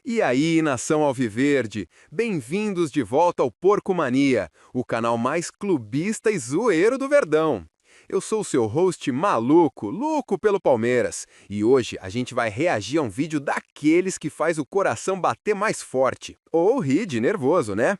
E aí, nação alviverde, bem-vindos de volta ao Porco Mania, o canal mais clubista e zoeiro do Verdão. Eu sou o seu host maluco, louco pelo Palmeiras, e hoje a gente vai reagir a um vídeo daqueles que faz o coração bater mais forte, ou rir de nervoso, né?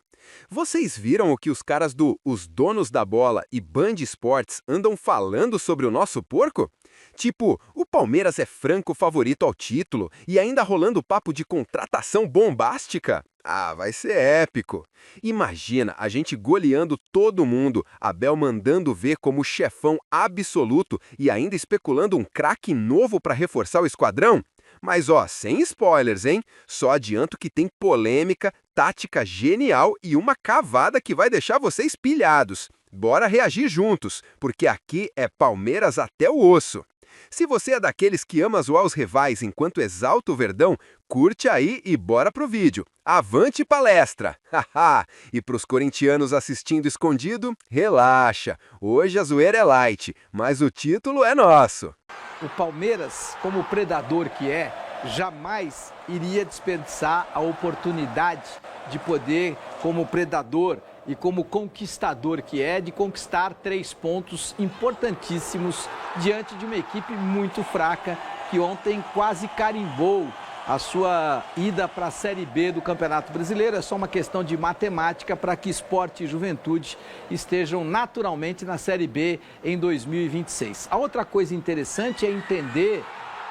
Vocês viram o que os caras do Os Donos da Bola e Band Esportes andam falando sobre o nosso porco? Tipo, o Palmeiras é franco favorito ao título e ainda rolando papo de contratação bombástica? Ah, vai ser épico. Imagina a gente goleando todo mundo, Abel mandando ver como chefão absoluto e ainda especulando um craque novo para reforçar o esquadrão? Mas ó, sem spoilers, hein? Só adianto que tem polêmica, tática genial e uma cavada que vai deixar vocês pilhados. Bora reagir juntos, porque aqui é Palmeiras até o osso. Se você é daqueles que ama zoar os rivais enquanto exalta o Verdão, curte aí e bora pro vídeo. Avante palestra! Haha! E pros corintianos assistindo escondido, relaxa. Hoje a zoeira é light, mas o título é nosso. O Palmeiras, como predador que é, jamais iria desperdiçar a oportunidade de poder, como predador e como conquistador que é, de conquistar 3 pontos importantíssimos diante de uma equipe muito fraca que ontem quase carimbou a sua ida para a Série B do Campeonato Brasileiro. É só uma questão de matemática para que Sport e Juventude estejam naturalmente na Série B em 2026. A outra coisa interessante é entender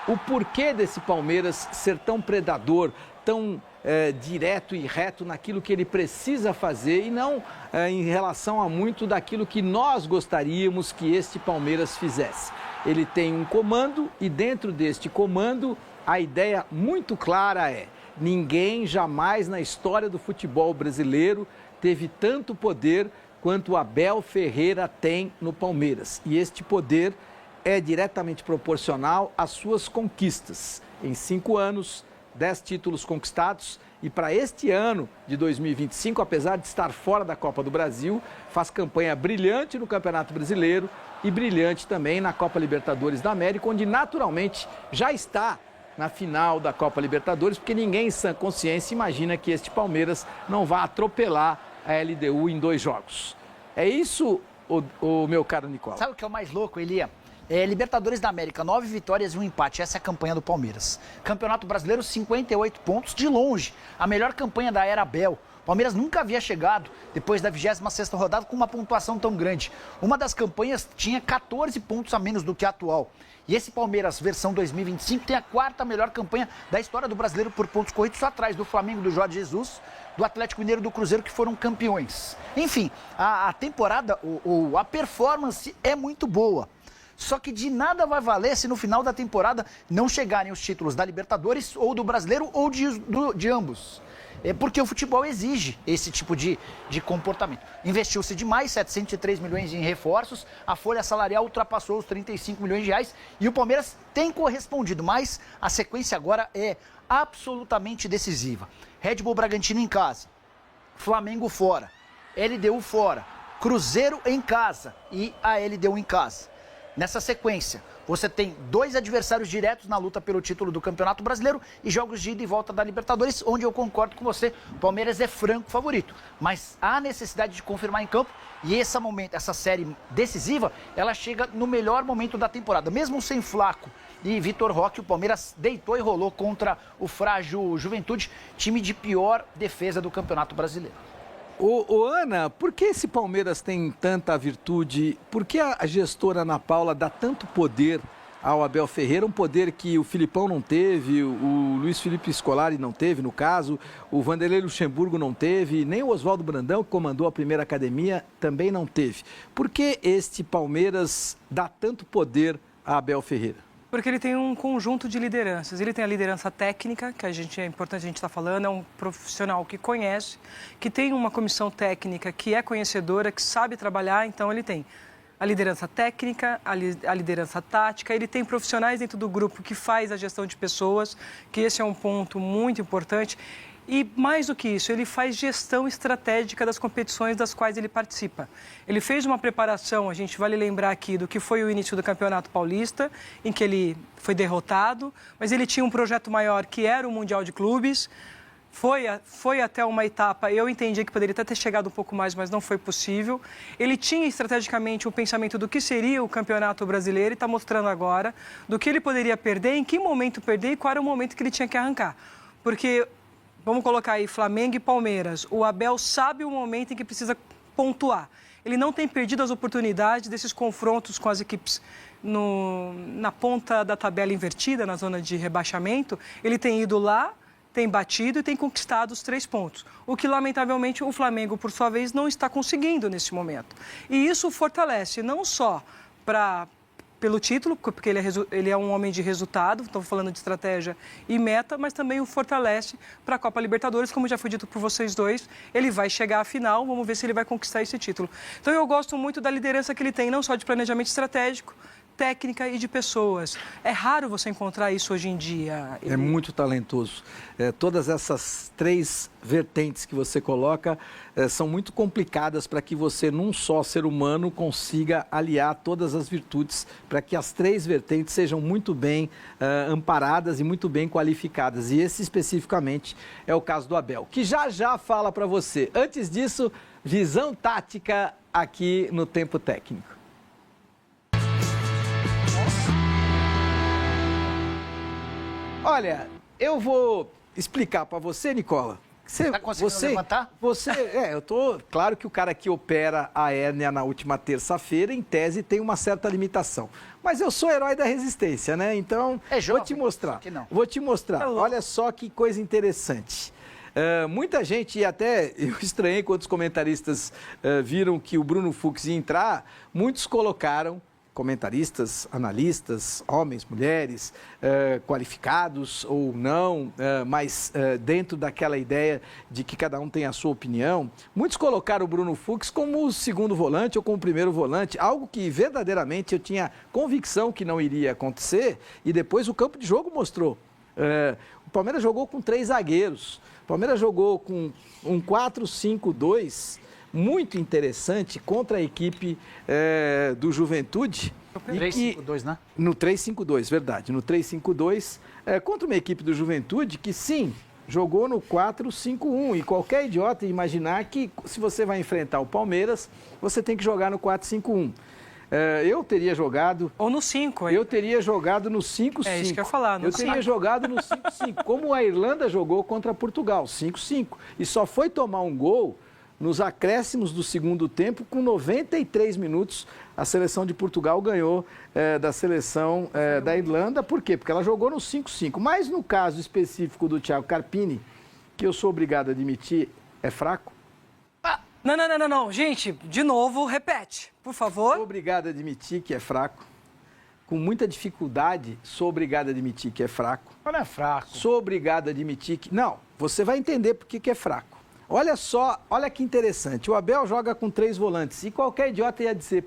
o porquê desse Palmeiras ser tão predador, tão direto e reto naquilo que ele precisa fazer e não em relação a muito daquilo que nós gostaríamos que este Palmeiras fizesse. Ele tem um comando e dentro deste comando a ideia muito clara é: ninguém jamais na história do futebol brasileiro teve tanto poder quanto o Abel Ferreira tem no Palmeiras. E este poder é diretamente proporcional às suas conquistas. Em 5 anos, 10 títulos conquistados e para este ano de 2025, apesar de estar fora da Copa do Brasil, faz campanha brilhante no Campeonato Brasileiro e brilhante também na Copa Libertadores da América, onde naturalmente já está na final da Copa Libertadores, porque ninguém em sã consciência imagina que este Palmeiras não vá atropelar a LDU em 2 jogos. É isso, o meu caro Nicola? Sabe o que é o mais louco, Elia? Libertadores da América, 9 vitórias e 1 empate. Essa é a campanha do Palmeiras. Campeonato Brasileiro, 58 pontos, de longe. A melhor campanha da era Abel. O Palmeiras nunca havia chegado, depois da 26ª rodada, com uma pontuação tão grande. Uma das campanhas tinha 14 pontos a menos do que a atual. E esse Palmeiras, versão 2025, tem a 4ª melhor campanha da história do brasileiro por pontos corridos, só atrás do Flamengo, do Jorge Jesus, do Atlético Mineiro e do Cruzeiro, que foram campeões. Enfim, a temporada, a performance é muito boa. Só que de nada vai valer se no final da temporada não chegarem os títulos da Libertadores ou do Brasileiro ou de ambos. É porque o futebol exige esse tipo de comportamento. Investiu-se demais, 703 milhões em reforços, a folha salarial ultrapassou os 35 milhões de reais e o Palmeiras tem correspondido, mas a sequência agora é absolutamente decisiva. Red Bull Bragantino em casa, Flamengo fora, LDU fora, Cruzeiro em casa e a LDU em casa. Nessa sequência, você tem 2 adversários diretos na luta pelo título do Campeonato Brasileiro e jogos de ida e volta da Libertadores, onde eu concordo com você, o Palmeiras é franco favorito. Mas há necessidade de confirmar em campo e essa série decisiva, ela chega no melhor momento da temporada. Mesmo sem Flaco e Vitor Roque, o Palmeiras deitou e rolou contra o frágil Juventude, time de pior defesa do Campeonato Brasileiro. Ana, por que esse Palmeiras tem tanta virtude? Por que a gestora Ana Paula dá tanto poder ao Abel Ferreira? Um poder que o Filipão não teve, o Luiz Felipe Scolari não teve, no caso, o Vanderlei Luxemburgo não teve, nem o Oswaldo Brandão, que comandou a primeira academia, também não teve. Por que este Palmeiras dá tanto poder a Abel Ferreira? Porque ele tem um conjunto de lideranças. Ele tem a liderança técnica, que é importante a gente estar falando, é um profissional que conhece, que tem uma comissão técnica que é conhecedora, que sabe trabalhar, então ele tem a liderança técnica, a liderança tática, ele tem profissionais dentro do grupo que faz a gestão de pessoas, que esse é um ponto muito importante. E, mais do que isso, ele faz gestão estratégica das competições das quais ele participa. Ele fez uma preparação, a gente vale lembrar aqui, do que foi o início do Campeonato Paulista, em que ele foi derrotado, mas ele tinha um projeto maior, que era o Mundial de Clubes. Foi até uma etapa, eu entendi que poderia até ter chegado um pouco mais, mas não foi possível. Ele tinha estrategicamente um pensamento do que seria o Campeonato Brasileiro e está mostrando agora do que ele poderia perder, em que momento perder e qual era o momento que ele tinha que arrancar. Porque, vamos colocar aí Flamengo e Palmeiras, o Abel sabe o momento em que precisa pontuar. Ele não tem perdido as oportunidades desses confrontos com as equipes na ponta da tabela invertida, na zona de rebaixamento. Ele tem ido lá, tem batido e tem conquistado os 3 pontos. O que, lamentavelmente, o Flamengo, por sua vez, não está conseguindo nesse momento. E isso fortalece não só pelo título, porque ele é um homem de resultado, estamos falando de estratégia e meta, mas também o fortalece para a Copa Libertadores, como já foi dito por vocês dois, ele vai chegar à final, vamos ver se ele vai conquistar esse título. Então eu gosto muito da liderança que ele tem, não só de planejamento estratégico, técnica e de pessoas. É raro você encontrar isso hoje em dia. É muito talentoso. Todas essas 3 vertentes que você coloca são muito complicadas para que você, num só ser humano, consiga aliar todas as virtudes para que as 3 vertentes sejam muito bem amparadas e muito bem qualificadas. E esse, especificamente, é o caso do Abel, que já fala para você. Antes disso, visão tática aqui no Tempo Técnico. Olha, eu vou explicar para você, Nicola. Tá conseguindo levantar? Eu tô. Claro que o cara que opera a hérnia na última terça-feira, em tese, tem uma certa limitação. Mas eu sou herói da resistência, né? Então, jovem, vou te mostrar. que não. Vou te mostrar. Olha só que coisa interessante. Muita gente, e até eu estranhei quando os comentaristas viram que o Bruno Fux ia entrar, muitos colocaram, comentaristas, analistas, homens, mulheres, qualificados ou não, mas dentro daquela ideia de que cada um tem a sua opinião, muitos colocaram o Bruno Fux como o segundo volante ou como o primeiro volante, algo que verdadeiramente eu tinha convicção que não iria acontecer, e depois o campo de jogo mostrou. O Palmeiras jogou com 3 zagueiros, o Palmeiras jogou com um 4-5-2, muito interessante contra a equipe do Juventude. 3-5-2, né? No 3-5-2, verdade. No 3-5-2, contra uma equipe do Juventude que, sim, jogou no 4-5-1. E qualquer idiota imaginar que, se você vai enfrentar o Palmeiras, você tem que jogar no 4-5-1. Eu teria jogado... Ou no 5. Eu teria jogado no 5-5. É isso que eu ia falar. Eu teria jogado no 5-5. Como a Irlanda jogou contra Portugal, 5-5. E só foi tomar um gol nos acréscimos do segundo tempo, com 93 minutos, a seleção de Portugal ganhou da seleção da Irlanda. Por quê? Porque ela jogou no 5-5. Mas no caso específico do Thiago Carpini, que eu sou obrigado a admitir, é fraco. Não. Gente, de novo, repete, por favor. Sou obrigado a admitir que é fraco. Com muita dificuldade, sou obrigado a admitir que é fraco. Não é fraco. Sou obrigado a admitir que... Não, você vai entender por que é fraco. Olha só, olha que interessante. O Abel joga com 3 volantes e qualquer idiota ia dizer,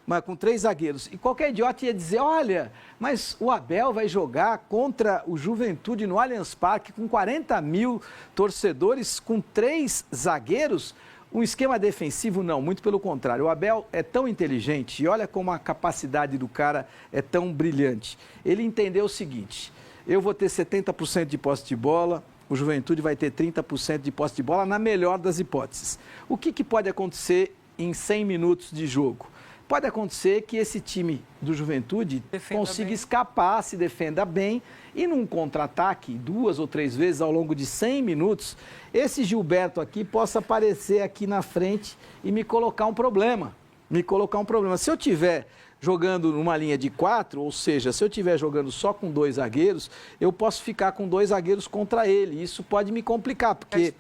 mas com 3 zagueiros. E qualquer idiota ia dizer, olha, mas o Abel vai jogar contra o Juventude no Allianz Parque com 40 mil torcedores, com 3 zagueiros. Um esquema defensivo, não, muito pelo contrário. O Abel é tão inteligente e olha como a capacidade do cara é tão brilhante. Ele entendeu o seguinte, eu vou ter 70% de posse de bola, o Juventude vai ter 30% de posse de bola, na melhor das hipóteses. O que pode acontecer em 100 minutos de jogo? Pode acontecer que esse time do Juventude consiga escapar, se defenda bem, e num contra-ataque, 2 ou 3 vezes ao longo de 100 minutos, esse Gilberto aqui possa aparecer aqui na frente e me colocar um problema. Se eu tiver jogando numa linha de 4, ou seja, se eu estiver jogando só com 2 zagueiros, eu posso ficar com 2 zagueiros contra ele. Isso pode me complicar, porque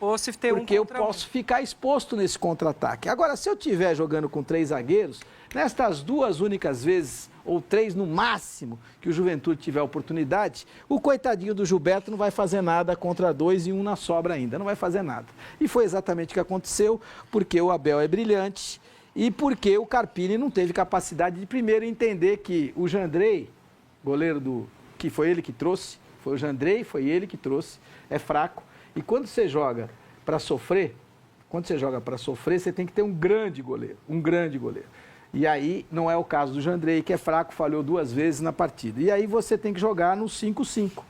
eu posso ficar exposto nesse contra-ataque. Agora, se eu estiver jogando com 3 zagueiros, nestas 2 únicas vezes, ou 3 no máximo, que o Juventude tiver oportunidade, o coitadinho do Gilberto não vai fazer nada contra 2 e 1 na sobra ainda, não vai fazer nada. E foi exatamente o que aconteceu, porque o Abel é brilhante, e porque o Carpini não teve capacidade de primeiro entender que o Jandrei, goleiro que foi ele que trouxe, foi o Jandrei, foi ele que trouxe, é fraco. E quando você joga para sofrer, você tem que ter um grande goleiro. E aí não é o caso do Jandrei, que é fraco, falhou 2 vezes na partida. E aí você tem que jogar no 5-5.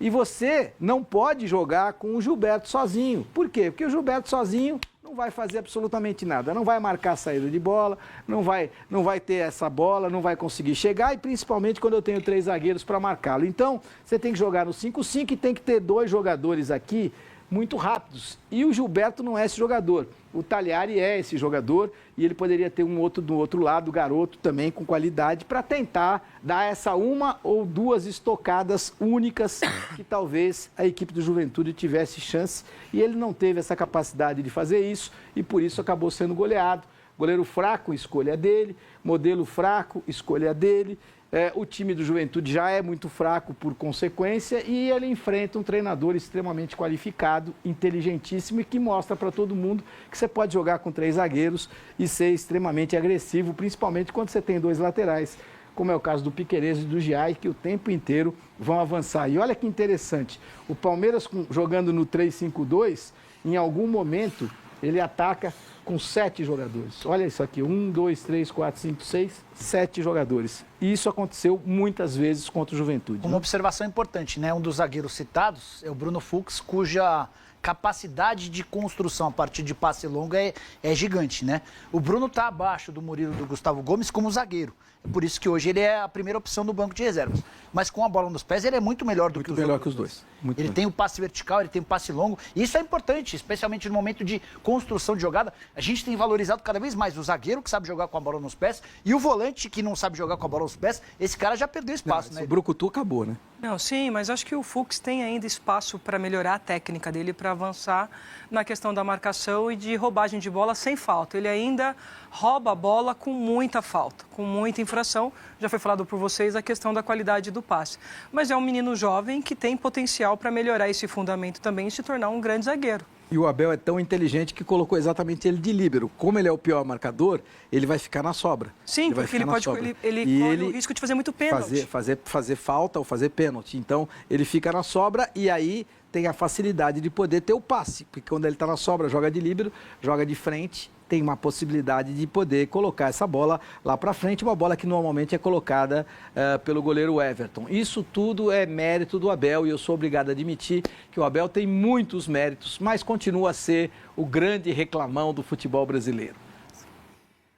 E você não pode jogar com o Gilberto sozinho. Por quê? Porque o Gilberto sozinho não vai fazer absolutamente nada, não vai marcar a saída de bola, não vai ter essa bola, não vai conseguir chegar, e principalmente quando eu tenho 3 zagueiros para marcá-lo. Então, você tem que jogar no 5-5 e tem que ter 2 jogadores aqui muito rápidos. E o Gilberto não é esse jogador. O Talhari é esse jogador e ele poderia ter um outro do outro lado, garoto também com qualidade, para tentar dar essa 1 ou 2 estocadas únicas que talvez a equipe do Juventude tivesse chance. E ele não teve essa capacidade de fazer isso e por isso acabou sendo goleado. Goleiro fraco, escolha dele. Modelo fraco, escolha dele. O time do Juventude já é muito fraco por consequência e ele enfrenta um treinador extremamente qualificado, inteligentíssimo e que mostra para todo mundo que você pode jogar com 3 zagueiros e ser extremamente agressivo, principalmente quando você tem 2 laterais, como é o caso do Piquerez e do Giai, que o tempo inteiro vão avançar. E olha que interessante, o Palmeiras jogando no 3-5-2, em algum momento ele ataca com 7 jogadores. Olha isso aqui, 1, 2, 3, 4, 5, 6, 7 jogadores. E isso aconteceu muitas vezes contra o Juventude. Uma observação importante, né? Um dos zagueiros citados é o Bruno Fux, cuja capacidade de construção a partir de passe longo é gigante, né? O Bruno está abaixo do Murilo e do Gustavo Gomes como zagueiro. É por isso que hoje ele é a primeira opção do banco de reservas. Mas com a bola nos pés, ele é muito melhor do que os melhor outros. que os dois. Muito ele melhor. tem o passe vertical, ele tem o passe longo. E isso é importante, especialmente no momento de construção de jogada. A gente tem valorizado cada vez mais o zagueiro que sabe jogar com a bola nos pés e o volante que não sabe jogar com a bola nos pés. Esse cara já perdeu espaço, né? O brucutu acabou, né? Não, sim, mas acho que o Fux tem ainda espaço para melhorar a técnica dele, para avançar na questão da marcação e de roubagem de bola sem falta. Ele ainda rouba a bola com muita falta, com muita infração. Já foi falado por vocês a questão da qualidade do passe. Mas é um menino jovem que tem potencial para melhorar esse fundamento também e se tornar um grande zagueiro. E o Abel é tão inteligente que colocou exatamente ele de líbero. Como ele é o pior marcador, ele vai ficar na sobra. Sim, porque ele corre o risco de fazer muito pênalti. Fazer falta ou fazer pênalti. Então, ele fica na sobra e aí tem a facilidade de poder ter o passe. Porque quando ele está na sobra, joga de líbero, joga de frente, tem uma possibilidade de poder colocar essa bola lá para frente, uma bola que normalmente é colocada pelo goleiro Everton. Isso tudo é mérito do Abel e eu sou obrigado a admitir que o Abel tem muitos méritos, mas continua a ser o grande reclamão do futebol brasileiro.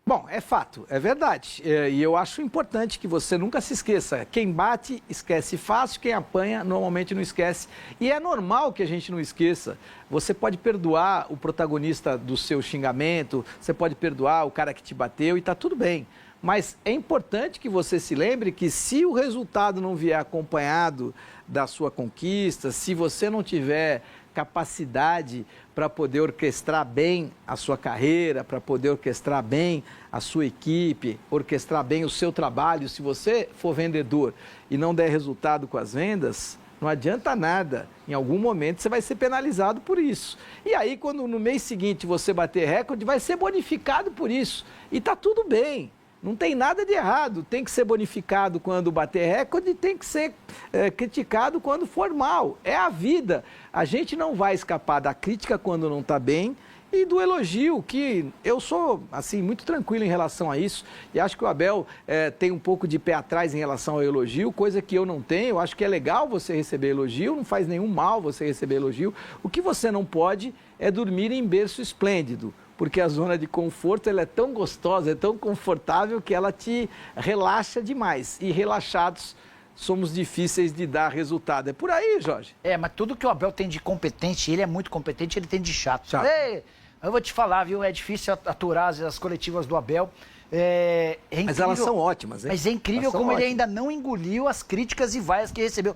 Bom, é fato, é verdade. E eu acho importante que você nunca se esqueça. Quem bate, esquece fácil. Quem apanha, normalmente não esquece. E é normal que a gente não esqueça. Você pode perdoar o protagonista do seu xingamento, você pode perdoar o cara que te bateu e tá tudo bem. Mas é importante que você se lembre que se o resultado não vier acompanhado da sua conquista, se você não tiver capacidade para poder orquestrar bem a sua carreira, para poder orquestrar bem a sua equipe, orquestrar bem o seu trabalho. Se você for vendedor e não der resultado com as vendas, não adianta nada. Em algum momento você vai ser penalizado por isso. E aí, quando no mês seguinte você bater recorde, vai ser bonificado por isso. E está tudo bem. Não tem nada de errado, tem que ser bonificado quando bater recorde e tem que ser criticado quando for mal. É a vida. A gente não vai escapar da crítica quando não está bem e do elogio, que eu sou assim muito tranquilo em relação a isso. E acho que o Abel tem um pouco de pé atrás em relação ao elogio, coisa que eu não tenho. Eu acho que é legal você receber elogio, não faz nenhum mal você receber elogio. O que você não pode é dormir em berço esplêndido. Porque a zona de conforto ela é tão gostosa, é tão confortável que ela te relaxa demais. E relaxados somos difíceis de dar resultado. É por aí, Jorge. Mas tudo que o Abel tem de competente, ele é muito competente, ele tem de chato. Chato. Eu vou te falar, viu? É difícil aturar as coletivas do Abel. Mas elas são ótimas, hein? Mas é incrível como ele ainda não engoliu as críticas e vaias que recebeu.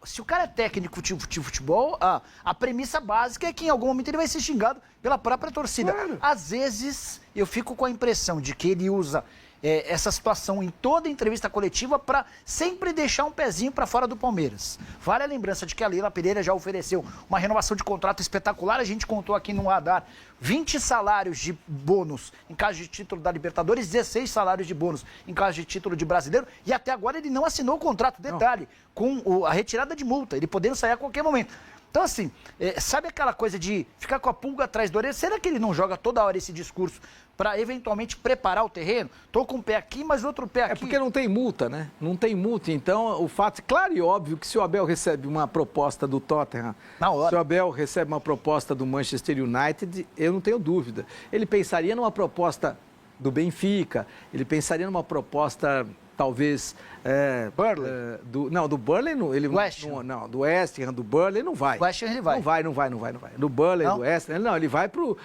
Se o cara é técnico de futebol, a premissa básica é que em algum momento ele vai ser xingado pela própria torcida. Claro. Às vezes, eu fico com a impressão de que ele usa essa situação em toda entrevista coletiva para sempre deixar um pezinho para fora do Palmeiras. Vale a lembrança de que a Leila Pereira já ofereceu uma renovação de contrato espetacular. A gente contou aqui no radar 20 salários de bônus em caso de título da Libertadores, 16 salários de bônus em caso de título de Brasileiro, e até agora ele não assinou o contrato. Detalhe, com a retirada de multa, ele podendo sair a qualquer momento. Então, assim, sabe aquela coisa de ficar com a pulga atrás da orelha? Será que ele não joga toda hora esse discurso para eventualmente preparar o terreno? Tô com um pé aqui, mas outro pé aqui. É porque não tem multa, né? Não tem multa. Então, o fato, claro e óbvio que se o Abel recebe uma proposta do Tottenham, se o Abel recebe uma proposta do Manchester United, eu não tenho dúvida. Ele pensaria numa proposta do Benfica, ele pensaria numa proposta, talvez... Burnley? Do Burnley, do West Ham, do Burnley, não vai. West Ham ele vai. Não vai. Do Burnley, do West Ham, não, ele vai pro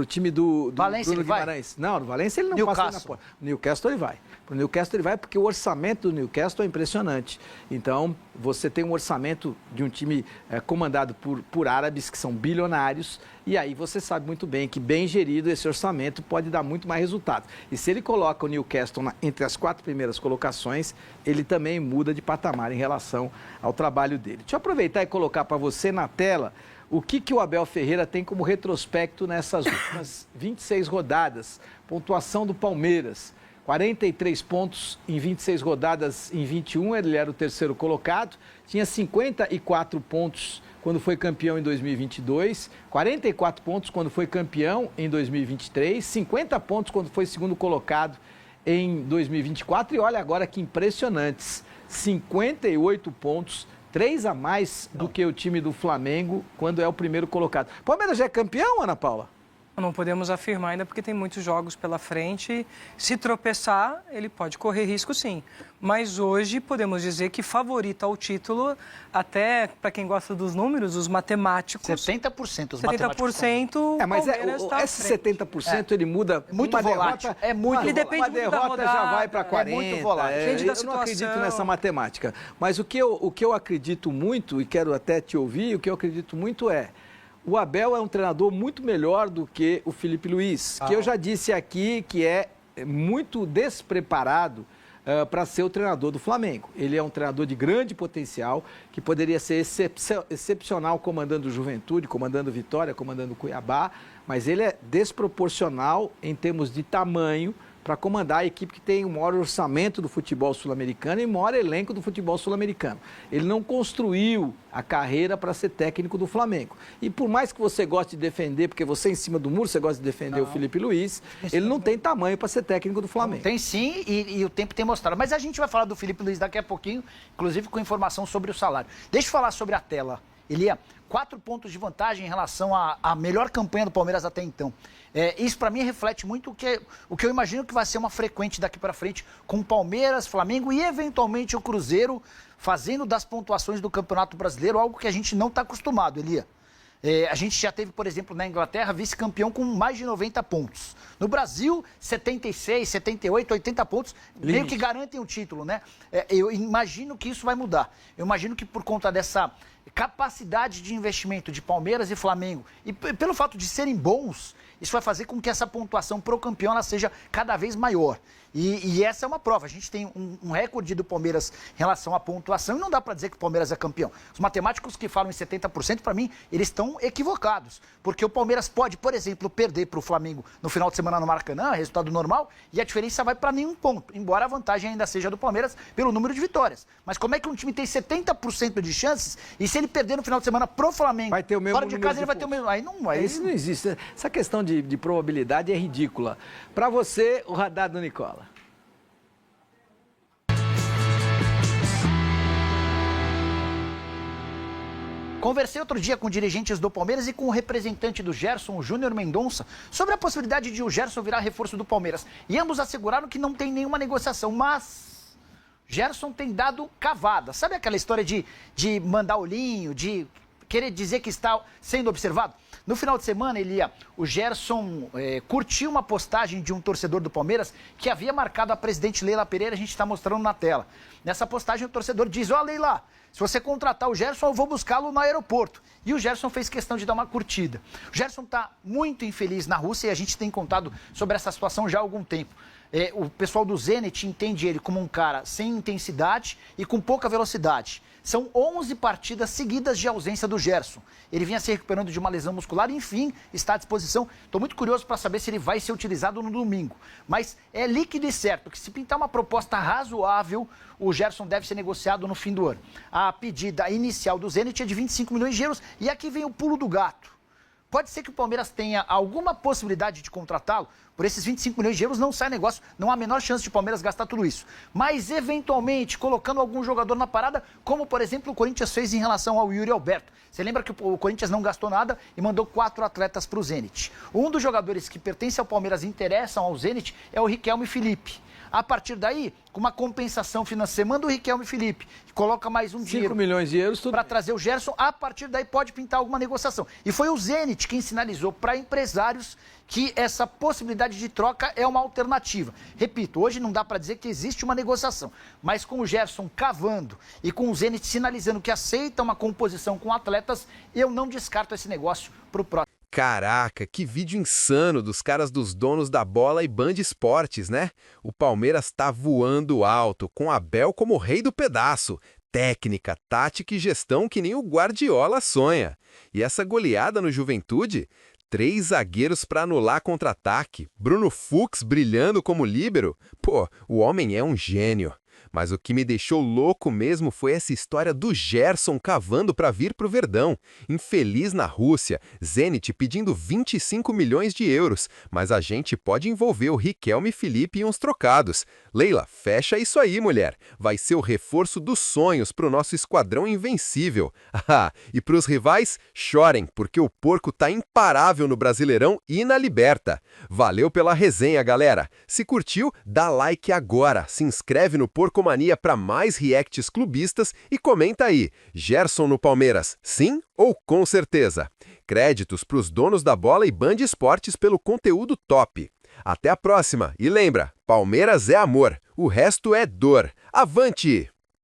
time do Valência, Bruno Guimarães. Não, no Valência ele não passa na porta. No Newcastle ele vai. Pro Newcastle ele vai porque o orçamento do Newcastle é impressionante. Então, você tem um orçamento de um time comandado por árabes que são bilionários, e aí você sabe muito bem que, bem gerido, esse orçamento pode dar muito mais resultado. E se ele coloca o Newcastle entre as 4 primeiras colocações, ele também muda de patamar em relação ao trabalho dele. Deixa eu aproveitar e colocar para você na tela o que o Abel Ferreira tem como retrospecto nessas últimas 26 rodadas. Pontuação do Palmeiras, 43 pontos em 26 rodadas em 21, ele era o terceiro colocado, tinha 54 pontos quando foi campeão em 2022, 44 pontos quando foi campeão em 2023, 50 pontos quando foi segundo colocado em 2024, e olha agora que impressionantes, 58 pontos, 3 a mais do que o time do Flamengo quando é o primeiro colocado. Palmeiras já é campeão, Ana Paula? Não podemos afirmar ainda porque tem muitos jogos pela frente. Se tropeçar, ele pode correr risco, sim. Mas hoje podemos dizer que favorito ao título, até para quem gosta dos números, os matemáticos. 70% os 70%. Mas esse 70% ele muda. Muito volátil. Ele depende uma derrota rodada, já vai para 40%. É muito volátil. Eu não acredito nessa matemática. Mas o que eu acredito muito, e quero até te ouvir, o que eu acredito muito é: o Abel é um treinador muito melhor do que o Felipe Luiz, que eu já disse aqui que é muito despreparado para ser o treinador do Flamengo. Ele é um treinador de grande potencial, que poderia ser excepcional comandando o Juventude, comandando o Vitória, comandando o Cuiabá, mas ele é desproporcional em termos de tamanho para comandar a equipe que tem o maior orçamento do futebol sul-americano e o maior elenco do futebol sul-americano. Ele não construiu a carreira para ser técnico do Flamengo. E por mais que você goste de defender, porque você em cima do muro, você gosta de defender o Felipe Luiz, ele não tem tamanho para ser técnico do Flamengo. Tem sim, e o tempo tem mostrado. Mas a gente vai falar do Felipe Luiz daqui a pouquinho, inclusive com informação sobre o salário. Deixa eu falar sobre a tela. Elia, 4 pontos de vantagem em relação à melhor campanha do Palmeiras até então. Isso para mim reflete muito o que eu imagino que vai ser uma frequente daqui para frente com o Palmeiras, Flamengo e eventualmente o Cruzeiro fazendo das pontuações do Campeonato Brasileiro algo que a gente não está acostumado, Elia. A gente já teve, por exemplo, na Inglaterra, vice-campeão com mais de 90 pontos. No Brasil, 76, 78, 80 pontos, meio que garantem o título, né? Eu imagino que isso vai mudar. Eu imagino que por conta dessa capacidade de investimento de Palmeiras e Flamengo, e pelo fato de serem bons, isso vai fazer com que essa pontuação pro campeão ela seja cada vez maior. E essa é uma prova. A gente tem um recorde do Palmeiras em relação à pontuação e não dá para dizer que o Palmeiras é campeão. Os matemáticos que falam em 70%, para mim, eles estão equivocados. Porque o Palmeiras pode, por exemplo, perder para o Flamengo no final de semana no Maracanã, resultado normal, e a diferença vai para nenhum ponto, embora a vantagem ainda seja do Palmeiras pelo número de vitórias. Mas como é que um time tem 70% de chances e se ele perder no final de semana pro Flamengo, vai ter o mesmo fora de casa ele vai ter o mesmo... Isso não existe. Essa questão de probabilidade é ridícula. Para você, o radar do Nicola. Conversei outro dia com dirigentes do Palmeiras e com o representante do Gerson, o Júnior Mendonça, sobre a possibilidade de o Gerson virar reforço do Palmeiras. E ambos asseguraram que não tem nenhuma negociação, mas Gerson tem dado cavada. Sabe aquela história de mandar olhinho, de querer dizer que está sendo observado? No final de semana, o Gerson curtiu uma postagem de um torcedor do Palmeiras que havia marcado a presidente Leila Pereira, a gente está mostrando na tela. Nessa postagem, o torcedor diz: ó, Leila, se você contratar o Gerson, eu vou buscá-lo no aeroporto. E o Gerson fez questão de dar uma curtida. O Gerson está muito infeliz na Rússia e a gente tem contado sobre essa situação já há algum tempo. O pessoal do Zenit entende ele como um cara sem intensidade e com pouca velocidade. São 11 partidas seguidas de ausência do Gerson. Ele vinha se recuperando de uma lesão muscular e, enfim, está à disposição. Estou muito curioso para saber se ele vai ser utilizado no domingo. Mas é líquido e certo que, se pintar uma proposta razoável, o Gerson deve ser negociado no fim do ano. A pedida inicial do Zenit é de 25 milhões de euros e aqui vem o pulo do gato. Pode ser que o Palmeiras tenha alguma possibilidade de contratá-lo. Por esses 25 milhões de euros não sai negócio, não há a menor chance de o Palmeiras gastar tudo isso. Mas, eventualmente, colocando algum jogador na parada, como, por exemplo, o Corinthians fez em relação ao Yuri Alberto. Você lembra que o Corinthians não gastou nada e mandou 4 atletas para o Zenit. Um dos jogadores que pertence ao Palmeiras e interessam ao Zenit é o Riquelme Felipe. A partir daí, com uma compensação financeira, manda o Riquelme Felipe, que coloca mais um dinheiro 5 milhões de euros para trazer o Gerson. A partir daí pode pintar alguma negociação. E foi o Zenit quem sinalizou para empresários que essa possibilidade de troca é uma alternativa. Repito, hoje não dá para dizer que existe uma negociação, mas com o Gerson cavando e com o Zenit sinalizando que aceita uma composição com atletas, eu não descarto esse negócio para o próximo. Caraca, que vídeo insano dos caras dos donos da bola e Band Esportes, né? O Palmeiras tá voando alto, com Abel como rei do pedaço. Técnica, tática e gestão que nem o Guardiola sonha. E essa goleada no Juventude? 3 zagueiros para anular contra-ataque. Bruno Fux brilhando como líbero. Pô, o homem é um gênio. Mas o que me deixou louco mesmo foi essa história do Gerson cavando para vir pro Verdão. Infeliz na Rússia, Zenit pedindo 25 milhões de euros, mas a gente pode envolver o Riquelme Felipe em uns trocados. Leila, fecha isso aí, mulher. Vai ser o reforço dos sonhos pro nosso esquadrão invencível. Ah, e pros rivais, chorem, porque o porco tá imparável no Brasileirão e na Liberta. Valeu pela resenha, galera. Se curtiu, dá like agora, se inscreve no Porco Mania para mais reacts clubistas e comenta aí, Gerson no Palmeiras, sim ou com certeza? Créditos para os donos da bola e Band Esportes pelo conteúdo top. Até a próxima e lembra, Palmeiras é amor, o resto é dor. Avante!